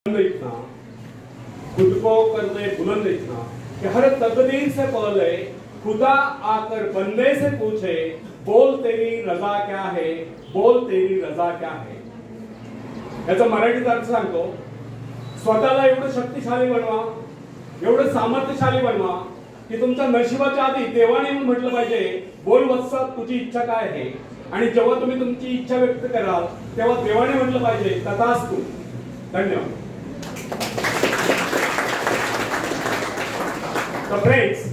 इतना खुद को कर दे बुलंद इतना कि हर तकदीर से पहले खुदा आकर बंदे से पूछे, बोल तेरी रजा क्या है, बोल तेरी रजा क्या है। याचा मराठीत अर्थ सांगतो, स्वतःला एवढं शक्तिशाली बनवा, एवढं सामर्थ्यशाली बनवा की तुमच्या नशिबाच्या आधी देवाने येऊन म्हटलं पाहिजे, बोल वत्स तुझी इच्छा काय आहे। आणि जेव्हा तुम्ही तुमची इच्छा व्यक्त कराल तेव्हा देवाने म्हटलं पाहिजे तथास्तु। धन्यवाद। तो फ्रेंड्स,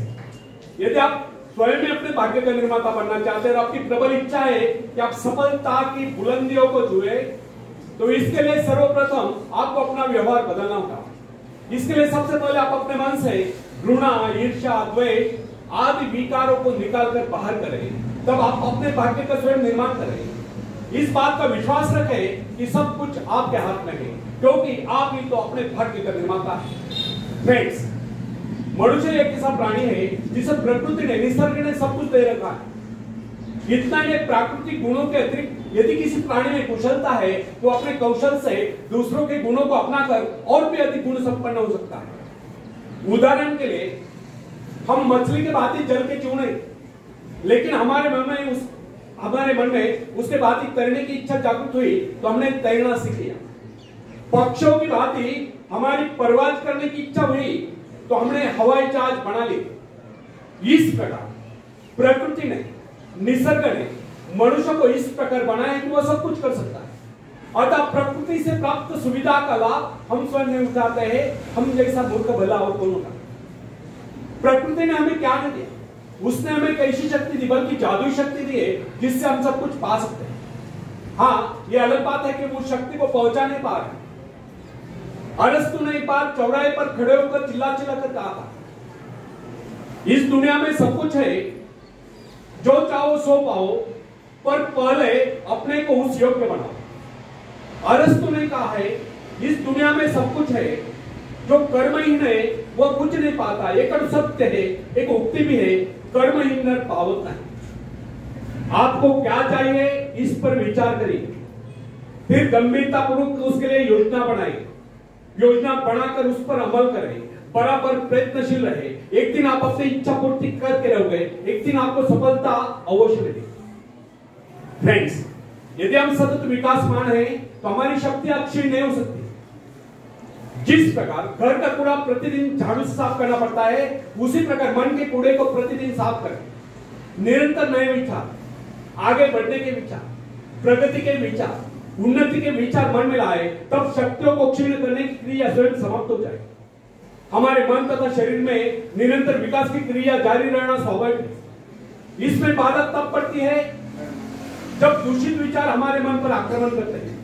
यदि आप स्वयं में अपने भाग्य का निर्माता बनना चाहते हैं और आपकी प्रबल इच्छा है कि आप सफलता की बुलंदियों को छुए, तो इसके लिए सर्वप्रथम आपको अपना व्यवहार बदलना होगा। इसके लिए सबसे पहले आप अपने मन से घृणा, ईर्ष्या, द्वेष आदि विकारों को निकालकर बाहर करें, तब आप अपने भाग्य का स्वयं निर्माण करें। इस बात का विश्वास रखें कि सब कुछ आपके हाथ में है, क्योंकि आप ही तो अपने भाग्य का निर्माता है। फ्रेंड्स, मनुष्य एक ऐसा प्राणी है जिसे प्रकृति ने, निसर्ग ने सब कुछ दे रखा है। इतना ही प्राकृतिक गुणों के अतिरिक्त यदि किसी प्राणी में कुशलता है तो अपने कौशल से दूसरों के गुणों को अपनाकर और भी अधिक गुण संपन्न हो सकता है। उदाहरण के लिए, हम मछली के भांति जल के क्यों नहीं, लेकिन हमारे मन में उसके भांति तैरने की इच्छा जागृत हुई तो हमने तैरना सीख लिया। पक्षियों की भांति हमारी परवाज करने की इच्छा हुई तो हमने हवाई जहाज बना ली। इस प्रकार प्रकृति ने, निसर्ग ने मनुष्य को इस प्रकार बनाया कि वह सब कुछ कर सकता है। अतः प्रकृति से प्राप्त सुविधा का लाभ हम स्वयं नहीं उठाते हैं। हम जैसा मूर्ख भला और कौन होगा। प्रकृति ने हमें क्या नहीं दिया, उसने हमें कैसी शक्ति दी, बल्कि जादुई शक्ति दी है जिससे हम सब कुछ पा सकते हैं। हाँ, यह अलग बात है कि वो शक्ति को पहुंचा नहीं पा रहे। अरस्तु ने एक बार चौराहे पर खड़े होकर चिल्ला कर कहा था, इस दुनिया में सब कुछ है, जो चाहो सो पाओ, पर पहले अपने को उस योग्य बनाओ। अरस्तु ने कहा है, इस दुनिया में सब कुछ है, जो कर्महीन है वह कुछ नहीं पाता। एक सत्य है, एक उक्ति भी है, कर्महीन नर पावत नहीं। आपको क्या चाहिए इस पर विचार करिए, फिर गंभीरता पूर्वक उसके लिए योजना बनाइए। योजना बनाकर उस पर अमल करें, बराबर प्रयत्नशील रहे। एक दिन आप अपनी इच्छा पूर्ति करके रहोगे, एक दिन आपको सफलता अवश्य मिलेगी। फ्रेंड्स, यदि हम सतत विकासमान हैं तो हमारी शक्ति क्षीण नहीं हो सकती। जिस प्रकार घर का कूड़ा प्रतिदिन झाड़ू से साफ करना पड़ता है, उसी प्रकार मन के कूड़े को प्रतिदिन साफ करें। निरंतर नए विचार, आगे बढ़ने के विचार, प्रगति के विचार, उन्नति के विचार मन में लाए, तब शक्तियों को क्षीण करने की क्रिया स्वयं समाप्त हो जाए। हमारे मन तथा शरीर में निरंतर विकास की क्रिया जारी रहना स्वाभाविक है। इसमें बाधा तब पड़ती है जब दूषित विचार हमारे मन पर आक्रमण करते हैं।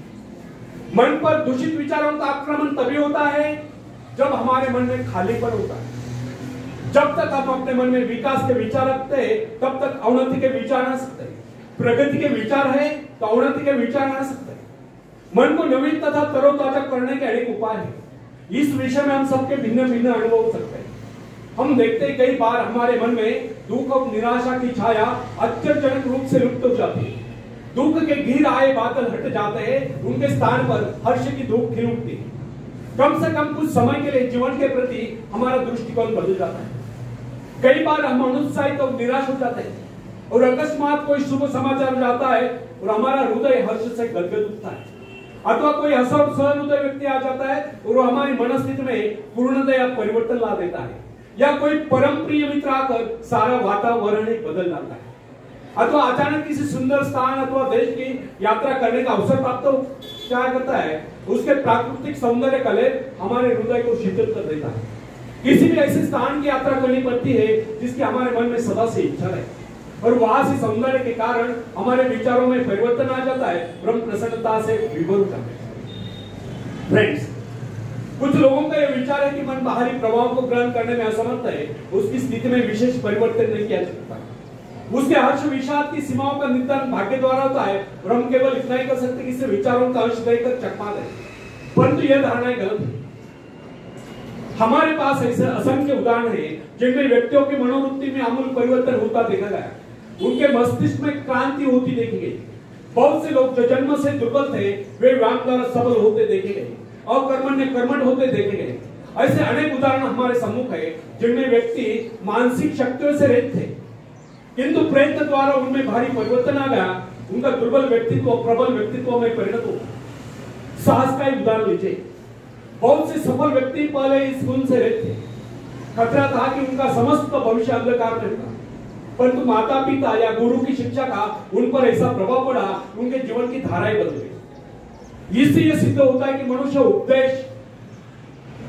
मन पर दूषित विचारों का आक्रमण तभी होता है जब हमारे मन में खालीपन होता है। जब तक हम अपने मन में विकास के विचार रखते हैं, तब तक अवनति के विचार आ सकते हैं। प्रगति के विचार है तो अवनति के विचार आ सकते हैं। मन को नवीन तथा तरोताजा करने के अनेक उपाय हैं। इस विषय में हम सबके भिन्न भिन्न अनुभव हो सकते हैं। हम देखते हैं कई बार हमारे मन में दुख और निराशा की छाया आश्चर्यजनक रूप से लुप्त हो जाती है। दुख के घिर आए बादल हट जाते हैं, उनके स्थान पर हर्ष की धूप खिल उठती है। कम से कम कुछ समय के लिए जीवन के प्रति हमारा दृष्टिकोण बदल जाता है। कई बार हम अनुत्साहित और निराश हो जाते हैं और अकस्मात कोई शुभ समाचार जाता है और हमारा हृदय हर्ष से गदगद उठता है। अथवा कोई सहृदय व्यक्ति आ जाता है और वो हमारी मनस्थिति में पूर्णतया परिवर्तन ला देता है। या कोई परम प्रिय मित्र आकर सारा वातावरण ही बदल जाता है। अथवा अचानक किसी सुंदर स्थान अथवा देश की यात्रा करने का अवसर प्राप्त हो, क्या करता है, उसके प्राकृतिक सौंदर्य कले हमारे हृदय को शीतल कर देता है। किसी भी ऐसे स्थान की यात्रा करनी पड़ती है जिसकी हमारे मन में सदा से इच्छा रहे, और वहां से सौंदर्य के कारण हमारे विचारों में परिवर्तन आ जाता है और हम प्रसन्नता से विभोर हो जाते हैं। फ्रेंड्स, कुछ लोगों का यह विचार है कि मन बाहरी प्रभाव को ग्रहण करने में असमर्थ है, उसकी स्थिति में विशेष परिवर्तन नहीं किया जा सकता। उसके हर्ष विषाद की सीमाओं का निर्धारण भाग्य द्वारा होता है और हम केवल इतना ही कर सकते कि इससे विचारों का अंश देकर चकमा दें। परंतु यह धारणा गलत है। हमारे पास ऐसे असंख्य उदाहरण हैं जिनमें व्यक्तियों की मनोवृत्ति में आमूल परिवर्तन होता देखा गया, उनके मस्तिष्क में क्रांति होती देखी गई। बहुत से लोग जो जन्म से दुर्बल थे वे व्यायाम द्वारा सबल होते देखे गए। अकर्मण्य कर्मठ होते देखे गए। ऐसे अनेक उदाहरण हमारे सम्मुख है जिनमें व्यक्ति मानसिक शक्तियों से रहित थे, किंतु प्रयत्न द्वारा उनमें भारी परिवर्तन आ गया, उनका दुर्बल व्यक्तित्व प्रबल व्यक्तित्व में परिणत हुआ। साहस का उदाहरण लीजिए। बहुत से सफल व्यक्ति पहले इस गुण से रहित थे। खतरा था कि उनका समस्त भविष्य अंधकार में था, परंतु माता पिता या गुरु की शिक्षा का उन पर ऐसा प्रभाव पड़ा, उनके जीवन की धाराएं बदल गई। इससे यह सिद्ध होता है कि मनुष्य उपदेश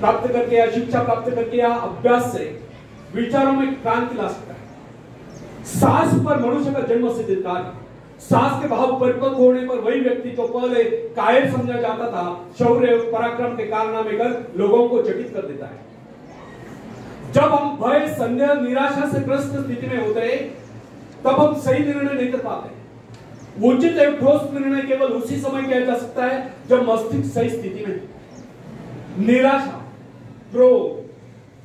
प्राप्त करके या शिक्षा प्राप्त करके या अभ्यास से विचारों में क्रांति ला सकता है। साहस पर मनुष्य का जन्म सिद्ध अधिकार है। साहस के भाव परिपक्व होने पर वही व्यक्ति जो पहले कायर समझा जाता था, शौर्य पराक्रम के कारनामे कर लोगों को चकित कर देता है। जब हम भय, संदेह, निराशा से ग्रस्त स्थिति में होते हैं, तब हम सही निर्णय नहीं कर पाते। उचित एवं ठोस निर्णय केवल उसी समय किया जा सकता है जब मस्तिष्क सही स्थिति में। निराशा, क्रोध,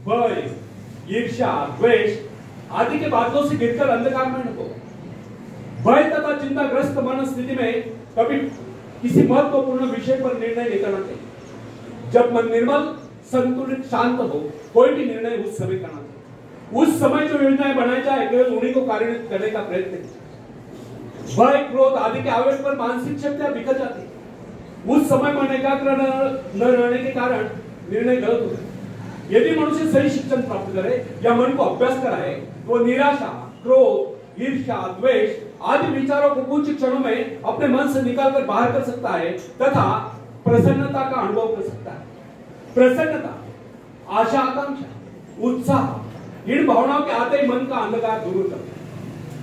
भय, ईर्ष्या, द्वेष आदि के बादलों से गिरकर अंधकार में न हो। भय तथा चिंताग्रस्त मन स्थिति में कभी किसी महत्वपूर्ण विषय पर निर्णय नहीं करना चाहिए। जब मन निर्मल, संतुलित, शांत हो, कोई भी निर्णय उस समय करना चाहिए। उस समय जो योजनाएं बनाई जाए केवल उन्हीं को कार्यान्वित करने का प्रयत्न कीजिए। भय, क्रोध आदि के आवेश पर मानसिक शक्तियां बिखर जाती है। उस समय मन एकाग्र न रहने के कारण निर्णय गलत होते हैं। यदि मनुष्य सही शिक्षण प्राप्त करे या मन को अभ्यास कराए तो निराशा, क्रोध, ईर्ष्या, द्वेष आदि विचारों को कुछ क्षणों में अपने मन से निकालकर बाहर कर सकता है तथा प्रसन्नता का अनुभव कर सकता है। प्रसन्नता, आशा, आकांक्षा, उत्साह इन भावनाओं के आते ही मन का अंधकार दूर हो जाता है।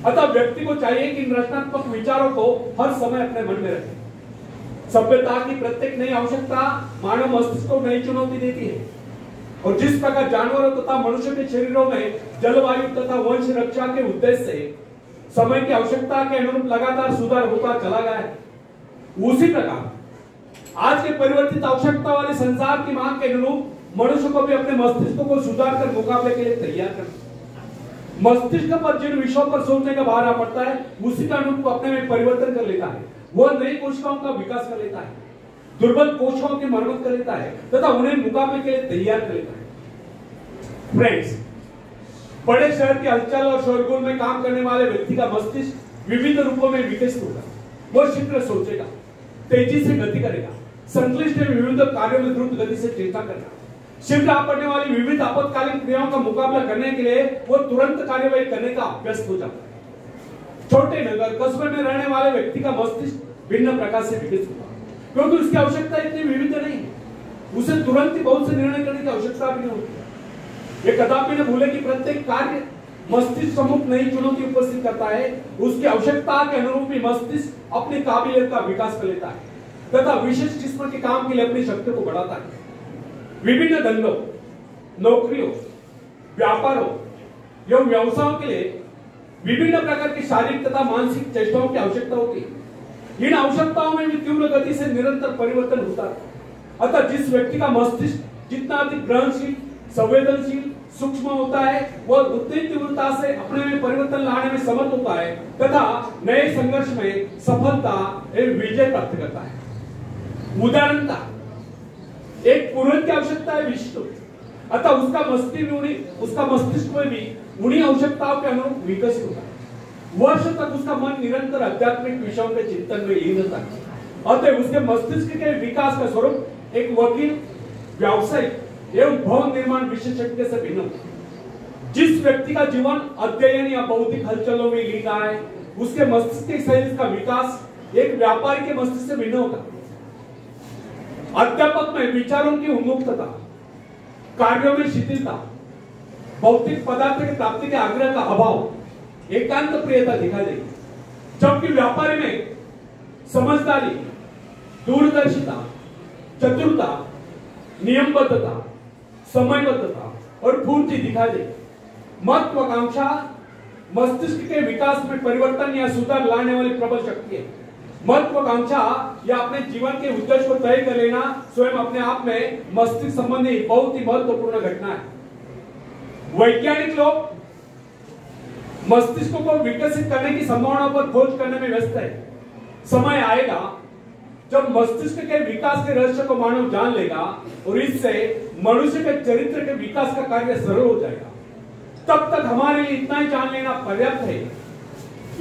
अतः व्यक्ति को चाहिए कि इन रचनात्मक विचारों को हर समय अपने मन में रखे। सभ्यता की प्रत्येक नई आवश्यकता मानव मस्तिष्क को नई चुनौती देती है, और जिस प्रकार जानवरों तथा मनुष्य के शरीरों में जलवायु तथा वंश रक्षा के उद्देश्य से समय की आवश्यकता के अनुरूप लगातार सुधार होता चला गया है, उसी प्रकार आज के परिवर्तित आवश्यकता वाले संसार की मांग के अनुरूप मनुष्य को भी अपने मस्तिष्क को सुधार कर मुकाबले के लिए तैयार करना। मस्तिष्क पर जिन विषयों पर सोचने का भार आ पड़ता है, उसी का अनुरूप अपने में परिवर्तन कर लेता है। वह नई कोशिकाओं का विकास कर लेता है, दुर्बल कोशिकाओं की मरम्मत कर लेता है तथा उन्हें मुकाबले के लिए तैयार कर लेता है। फ्रेंड्स, बड़े शहर की हलचल और शोरगुल में काम करने वाले व्यक्ति का मस्तिष्क विविध रूपों में विकसित होगा। वह शीघ्र सोचेगा, तेजी से गति करेगा, संश्लिष्ट विविध कार्यों में द्रुत गति से चेष्टा करेगा। शीघ्र आ पड़ने वाली विविध आपातकालीन क्रियाओं का मुकाबला करने के लिए वो तुरंत कार्यवाही करने का अभ्यस्त हो जाता है। छोटे नगर कस्बे में रहने वाले व्यक्ति का मस्तिष्क भिन्न प्रकार से विकसित होगा, क्योंकि उसकी आवश्यकता इतनी विविध नहीं है। उसे तुरंत ही बहुत से निर्णय करने की आवश्यकता भी नहीं होती है। ये कदापि न भूले कि प्रत्येक कार्य मस्तिष्क सम्मुख नई चुनौती उपस्थित करता है। उसकी आवश्यकता के अनुरूप ही मस्तिष्क अपनी काबिलियत का विकास कर लेता है तथा विशेष किस्म के काम के लिए अपनी शक्ति को बढ़ाता है। विभिन्न धंधों, नौकरियों, व्यापारों एवं व्यवसायों के लिए विभिन्न प्रकार की शारीरिक तथा मानसिक चेष्टाओं की आवश्यकता होती है। इन आवश्यकताओं में भी तीव्र गति से निरंतर परिवर्तन होता है। अतः जिस व्यक्ति का मस्तिष्क जितना अधिक ग्रहणशील, संवेदनशील, सूक्ष्म होता है, वह उतनी तीव्रता से अपने में परिवर्तन लाने में समर्थ होता है तथा नए संघर्ष में सफलता एवं विजय प्राप्त करता है। उदाहरणता, एक पुरोहित की आवश्यकता है विशिष्ट, अतः उसका मस्तिष्क में भी उन्हीं आवश्यकताओं के अनुरूप विकसित होता है। वर्ष तक उसका मन निरंतर आध्यात्मिक विषयों के चिंतन में लीन रहता है। अतः उसके मस्तिष्क के विकास का स्वरूप एक वकील, व्यावसायिक एवं भवन निर्माण विशेषज्ञ से भिन्न होता है। जिस व्यक्ति का जीवन अध्ययन या बौद्धिक हलचलों में लीन रहा है, उसके मस्तिष्क शैली का विकास एक व्यापारी के मस्तिष्क से भिन्न होता है। अध्यापक में विचारों की उन्मुक्तता, कार्यों में शिथिलता, भौतिक पदार्थ की प्राप्ति के आग्रह का अभाव, एकांत प्रियता दिखाई देगी, जबकि व्यापारी में समझदारी, दूरदर्शिता, चतुरता, नियमबद्धता, समयबद्धता और पूर्ति दिखाई देगी। महत्वाकांक्षा मस्तिष्क के विकास में परिवर्तन या सुधार लाने वाली प्रबल शक्ति है। महत्वाकांक्षा या अपने जीवन के उद्देश्य को तय कर लेना स्वयं अपने आप में मस्तिष्क संबंधी बहुत ही महत्वपूर्ण घटना है। वैज्ञानिक लोग मस्तिष्क को विकसित करने की संभावना पर खोज करने में व्यस्त है। समय आएगा जब मस्तिष्क के विकास के रहस्य को मानव जान लेगा और इससे मनुष्य के चरित्र के विकास का कार्य सरल हो जाएगा, तब तक हमारे लिए इतना ही जान लेना पर्याप्त है।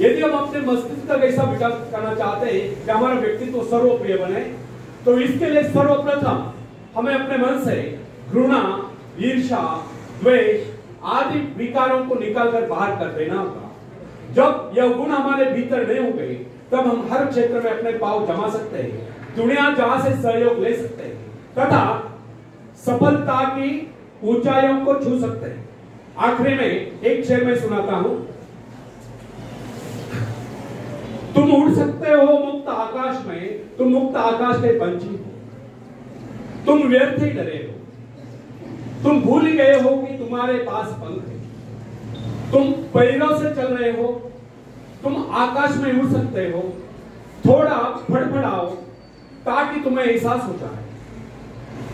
यदि हम अपने मस्तिष्क का ऐसा विकास करना चाहते हैं कि हमारा व्यक्तित्व सर्वप्रिय बने, तो इसके लिए सर्वप्रथम हमें अपने मन से घृणा, ईर्ष्या, द्वेष आदि विकारों को निकालकर बाहर कर देना होगा। जब यह गुण हमारे भीतर नहीं होंगे, तब हम हर क्षेत्र में अपने पांव जमा सकते हैं, दुनिया जहां से सहयोग ले सकते हैं तथा सफलता की ऊंचाइयों को छू सकते हैं। आखिरी में एक शेर में सुनाता हूं। तुम उड़ सकते हो मुक्त आकाश में, तुम मुक्त आकाश के पंछी हो, तुम व्यर्थ ही डरे हो, तुम भूल ही गए हो कि तुम्हारे पास पंख है, तुम पैरों से चल रहे हो, तुम आकाश में उड़ सकते हो, थोड़ा फड़फड़ाओ ताकि तुम्हें एहसास हो जाए।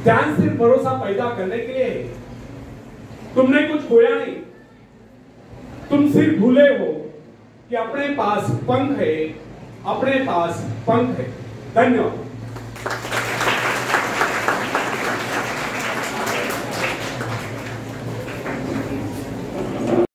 ध्यान सिर्फ भरोसा पैदा करने के लिए है, तुमने कुछ खोया नहीं, तुम सिर्फ भूले हो कि अपने पास पंख है, अपने पास पंख है। धन्यवाद।